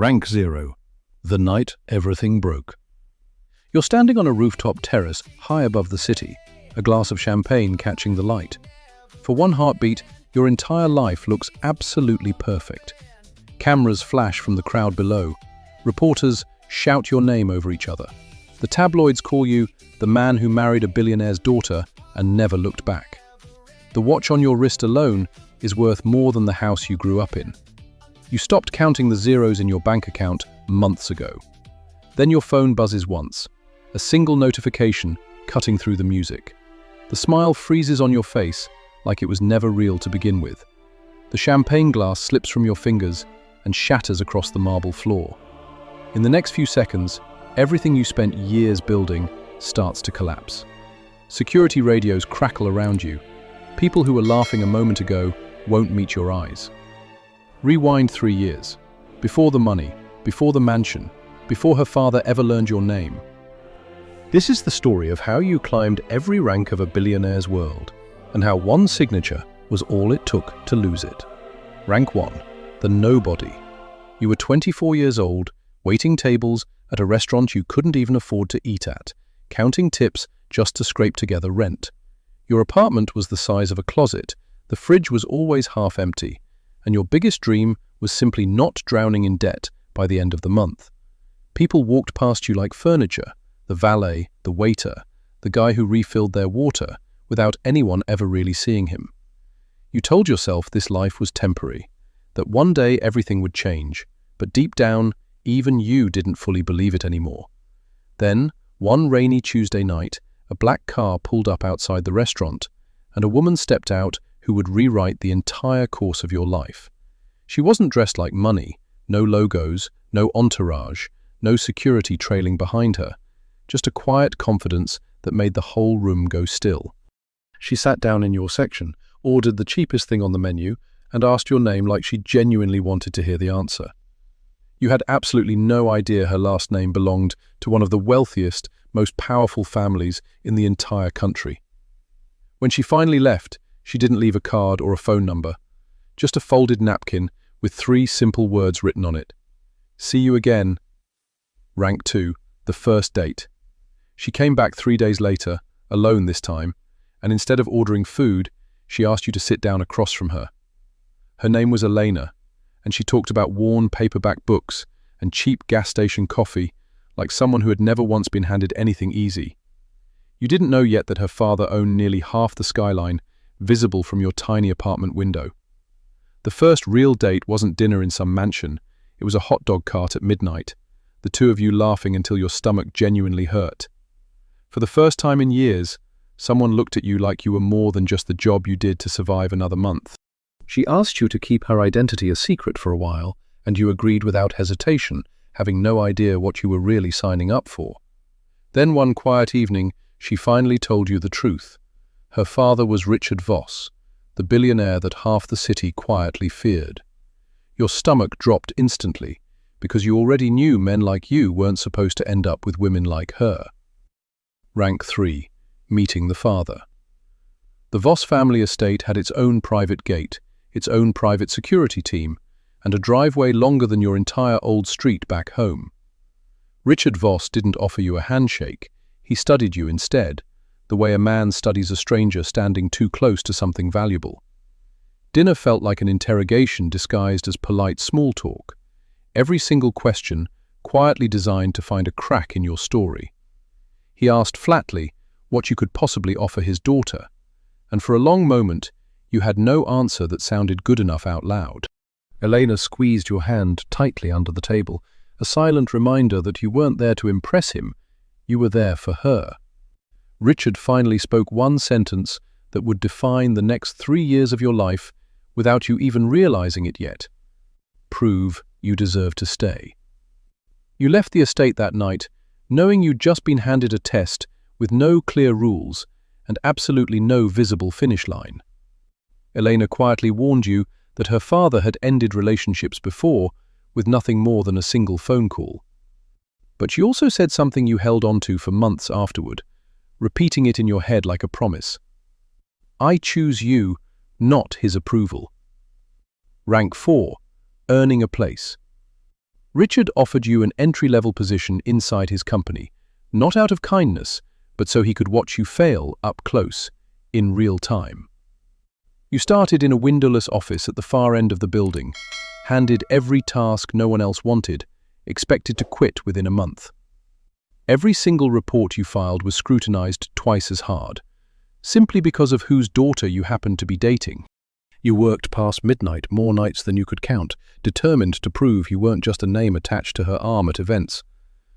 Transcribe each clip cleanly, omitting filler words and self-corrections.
Rank 0. The night everything broke. You're standing on a rooftop terrace high above the city, a glass of champagne catching the light. For one heartbeat, your entire life looks absolutely perfect. Cameras flash from the crowd below. Reporters shout your name over each other. The tabloids call you the man who married a billionaire's daughter and never looked back. The watch on your wrist alone is worth more than the house you grew up in. You stopped counting the zeros in your bank account months ago. Then your phone buzzes once, a single notification cutting through the music. The smile freezes on your face like it was never real to begin with. The champagne glass slips from your fingers and shatters across the marble floor. In the next few seconds, everything you spent years building starts to collapse. Security radios crackle around you. People who were laughing a moment ago won't meet your eyes. Rewind 3 years. Before the money, before the mansion, before her father ever learned your name. This is the story of how you climbed every rank of a billionaire's world, and how one signature was all it took to lose it. Rank 1. The nobody. You were 24 years old, waiting tables at a restaurant you couldn't even afford to eat at, counting tips just to scrape together rent. Your apartment was the size of a closet, the fridge was always half empty, and your biggest dream was simply not drowning in debt by the end of the month. People walked past you like furniture, the valet, the waiter, the guy who refilled their water, without anyone ever really seeing him. You told yourself this life was temporary, that one day everything would change, but deep down, even you didn't fully believe it anymore. Then, one rainy Tuesday night, a black car pulled up outside the restaurant, and a woman stepped out who would rewrite the entire course of your life. She wasn't dressed like money, no logos, no entourage, no security trailing behind her, just a quiet confidence that made the whole room go still. She sat down in your section, ordered the cheapest thing on the menu, and asked your name like she genuinely wanted to hear the answer. You had absolutely no idea her last name belonged to one of the wealthiest, most powerful families in the entire country. When she finally left, she didn't leave a card or a phone number, just a folded napkin with 3 simple words written on it. See you again. Rank 2, the first date. She came back 3 days later, alone this time, and instead of ordering food, she asked you to sit down across from her. Her name was Elena, and she talked about worn paperback books and cheap gas station coffee like someone who had never once been handed anything easy. You didn't know yet that her father owned nearly half the skyline visible from your tiny apartment window. The first real date wasn't dinner in some mansion, it was a hot dog cart at midnight, the two of you laughing until your stomach genuinely hurt. For the first time in years, someone looked at you like you were more than just the job you did to survive another month. She asked you to keep her identity a secret for a while, and you agreed without hesitation, having no idea what you were really signing up for. Then one quiet evening, she finally told you the truth. Her father was Richard Voss, the billionaire that half the city quietly feared. Your stomach dropped instantly, because you already knew men like you weren't supposed to end up with women like her. Rank 3. Meeting the father. The Voss family estate had its own private gate, its own private security team, and a driveway longer than your entire old street back home. Richard Voss didn't offer you a handshake, he studied you instead, the way a man studies a stranger standing too close to something valuable. Dinner felt like an interrogation disguised as polite small talk, every single question quietly designed to find a crack in your story. He asked flatly what you could possibly offer his daughter, and for a long moment you had no answer that sounded good enough out loud. Elena squeezed your hand tightly under the table, a silent reminder that you weren't there to impress him, you were there for her. Richard finally spoke one sentence that would define the next 3 years of your life without you even realizing it yet. Prove you deserve to stay. You left the estate that night, knowing you'd just been handed a test with no clear rules and absolutely no visible finish line. Elena quietly warned you that her father had ended relationships before with nothing more than a single phone call. But she also said something you held on to for months afterward, repeating it in your head like a promise. I choose you, not his approval. Rank 4. Earning a place. Richard offered you an entry-level position inside his company, not out of kindness, but so he could watch you fail up close, in real time. You started in a windowless office at the far end of the building, handed every task no one else wanted, expected to quit within a month. Every single report you filed was scrutinized twice as hard, simply because of whose daughter you happened to be dating. You worked past midnight more nights than you could count, determined to prove you weren't just a name attached to her arm at events.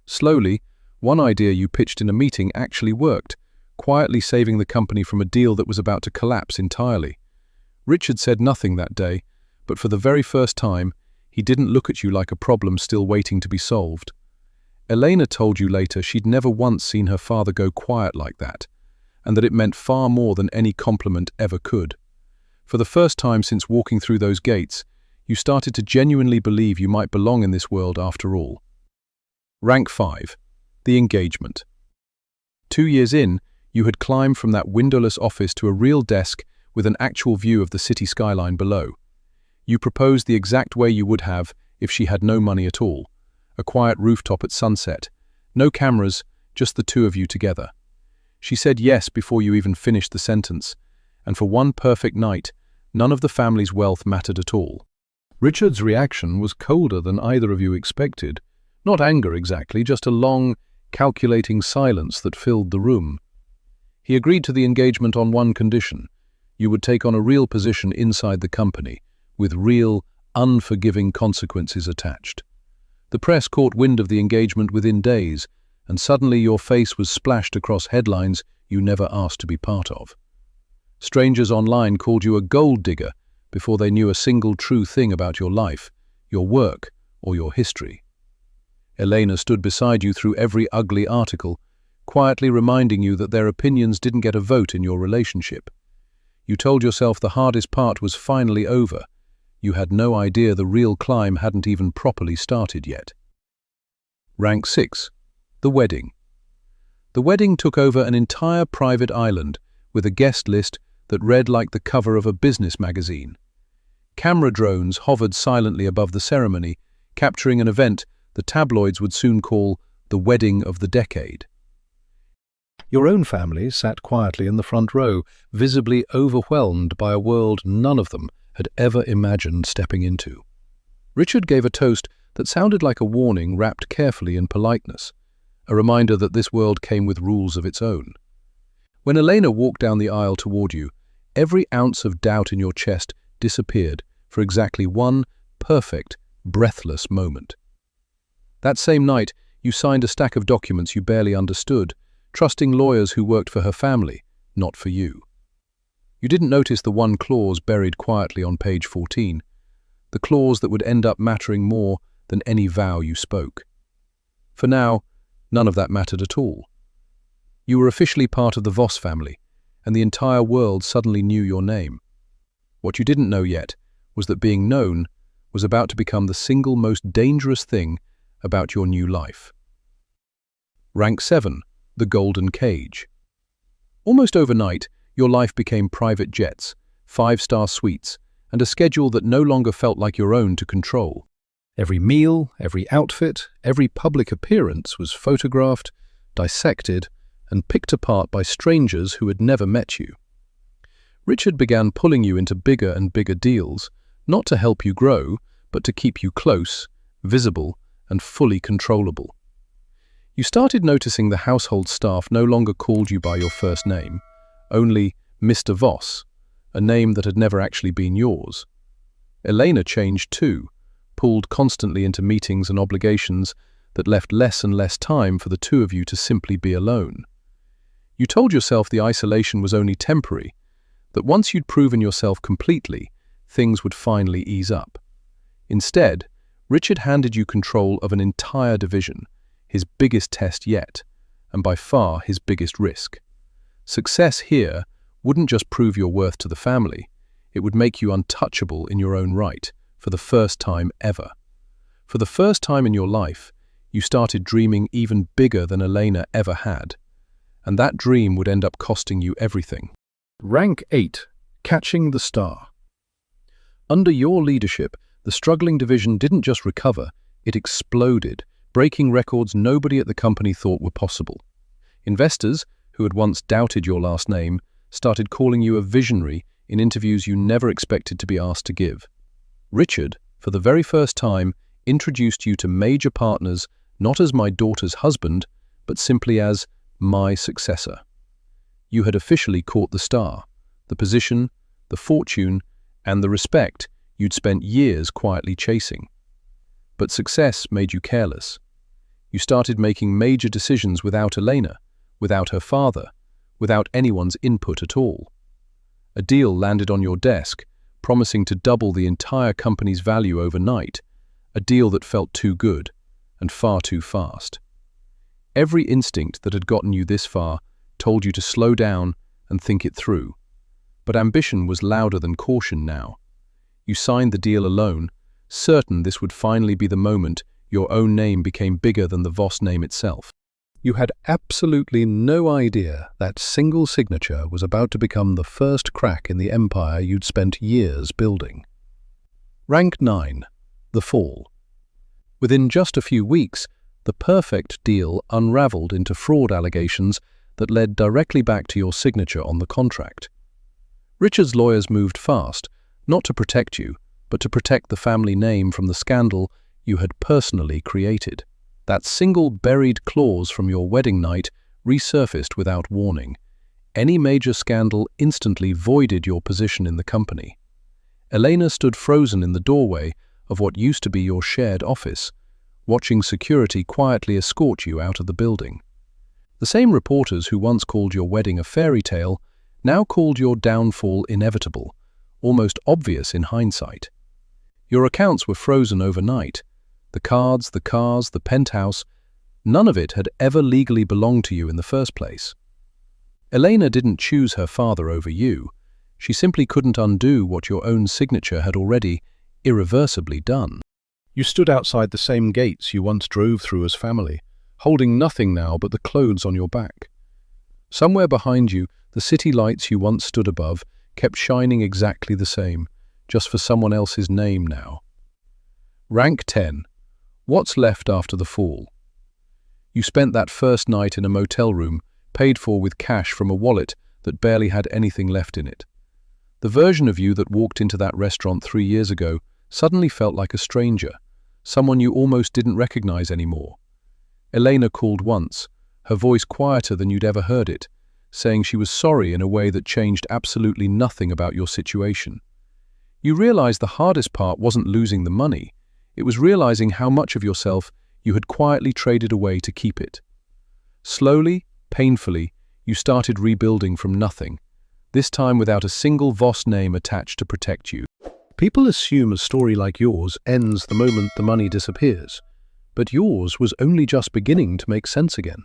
Slowly, one idea you pitched in a meeting actually worked, quietly saving the company from a deal that was about to collapse entirely. Richard said nothing that day, but for the very first time, he didn't look at you like a problem still waiting to be solved. Elena told you later she'd never once seen her father go quiet like that, and that it meant far more than any compliment ever could. For the first time since walking through those gates, you started to genuinely believe you might belong in this world after all. Rank 5. The engagement. 2 years in, you had climbed from that windowless office to a real desk with an actual view of the city skyline below. You proposed the exact way you would have if she had no money at all. A quiet rooftop at sunset. No cameras, just the two of you together. She said yes before you even finished the sentence, and for one perfect night, none of the family's wealth mattered at all. Richard's reaction was colder than either of you expected. Not anger exactly, just a long, calculating silence that filled the room. He agreed to the engagement on one condition. You would take on a real position inside the company, with real, unforgiving consequences attached. The press caught wind of the engagement within days, and suddenly your face was splashed across headlines you never asked to be part of. Strangers online called you a gold digger before they knew a single true thing about your life, your work, or your history. Elena stood beside you through every ugly article, quietly reminding you that their opinions didn't get a vote in your relationship. You told yourself the hardest part was finally over. You had no idea the real climb hadn't even properly started yet. Rank 6. The wedding. The wedding took over an entire private island with a guest list that read like the cover of a business magazine. Camera drones hovered silently above the ceremony, capturing an event the tabloids would soon call the wedding of the decade. Your own family sat quietly in the front row, visibly overwhelmed by a world none of them had ever imagined stepping into. Richard gave a toast that sounded like a warning wrapped carefully in politeness, a reminder that this world came with rules of its own. When Elena walked down the aisle toward you, every ounce of doubt in your chest disappeared for exactly one perfect, breathless moment. That same night, you signed a stack of documents you barely understood, trusting lawyers who worked for her family, not for you. You didn't notice the one clause buried quietly on page 14, the clause that would end up mattering more than any vow you spoke. For now, none of that mattered at all. You were officially part of the Voss family, and the entire world suddenly knew your name. What you didn't know yet was that being known was about to become the single most dangerous thing about your new life. Rank 7. The golden cage. Almost overnight, your life became private jets, 5-star suites, and a schedule that no longer felt like your own to control. Every meal, every outfit, every public appearance was photographed, dissected, and picked apart by strangers who had never met you. Richard began pulling you into bigger and bigger deals, not to help you grow, but to keep you close, visible, and fully controllable. You started noticing the household staff no longer called you by your first name, only Mr. Voss, a name that had never actually been yours. Elena changed too, pulled constantly into meetings and obligations that left less and less time for the two of you to simply be alone. You told yourself the isolation was only temporary, that once you'd proven yourself completely, things would finally ease up. Instead, Richard handed you control of an entire division, his biggest test yet, and by far his biggest risk. Success here wouldn't just prove your worth to the family, it would make you untouchable in your own right, for the first time ever. For the first time in your life, you started dreaming even bigger than Elena ever had, and that dream would end up costing you everything. Rank 8. Catching the star. Under your leadership, the struggling division didn't just recover, It exploded, breaking records nobody at the company thought were possible. Investors, who had once doubted your last name, started calling you a visionary in interviews you never expected to be asked to give. Richard, for the very first time, introduced you to major partners not as my daughter's husband, but simply as my successor. You had officially caught the star, the position, the fortune, and the respect you'd spent years quietly chasing. But success made you careless. You started making major decisions without Elena, without her father, without anyone's input at all. A deal landed on your desk, promising to double the entire company's value overnight, a deal that felt too good and far too fast. Every instinct that had gotten you this far told you to slow down and think it through. But ambition was louder than caution now. You signed the deal alone, certain this would finally be the moment your own name became bigger than the Voss name itself. You had absolutely no idea that single signature was about to become the first crack in the empire you'd spent years building. Rank 9. The Fall. Within just a few weeks, the perfect deal unraveled into fraud allegations that led directly back to your signature on the contract. Richard's lawyers moved fast, not to protect you, but to protect the family name from the scandal you had personally created. That single buried clause from your wedding night resurfaced without warning. Any major scandal instantly voided your position in the company. Elena stood frozen in the doorway of what used to be your shared office, watching security quietly escort you out of the building. The same reporters who once called your wedding a fairy tale now called your downfall inevitable, almost obvious in hindsight. Your accounts were frozen overnight. The cards, the cars, the penthouse, none of it had ever legally belonged to you in the first place. Elena didn't choose her father over you. She simply couldn't undo what your own signature had already irreversibly done. You stood outside the same gates you once drove through as family, holding nothing now but the clothes on your back. Somewhere behind you, the city lights you once stood above kept shining exactly the same, just for someone else's name now. Rank 10. What's left after the fall? You spent that first night in a motel room, paid for with cash from a wallet that barely had anything left in it. The version of you that walked into that restaurant 3 years ago suddenly felt like a stranger, someone you almost didn't recognize anymore. Elena called once, her voice quieter than you'd ever heard it, saying she was sorry in a way that changed absolutely nothing about your situation. You realized the hardest part wasn't losing the money. It was realizing how much of yourself you had quietly traded away to keep it. Slowly, painfully, you started rebuilding from nothing, this time without a single Voss name attached to protect you. People assume a story like yours ends the moment the money disappears, but yours was only just beginning to make sense again.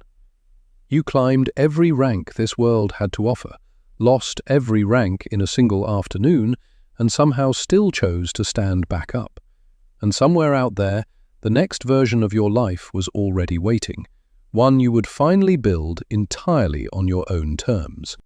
You climbed every rank this world had to offer, lost every rank in a single afternoon, and somehow still chose to stand back up. And somewhere out there, the next version of your life was already waiting, one you would finally build entirely on your own terms.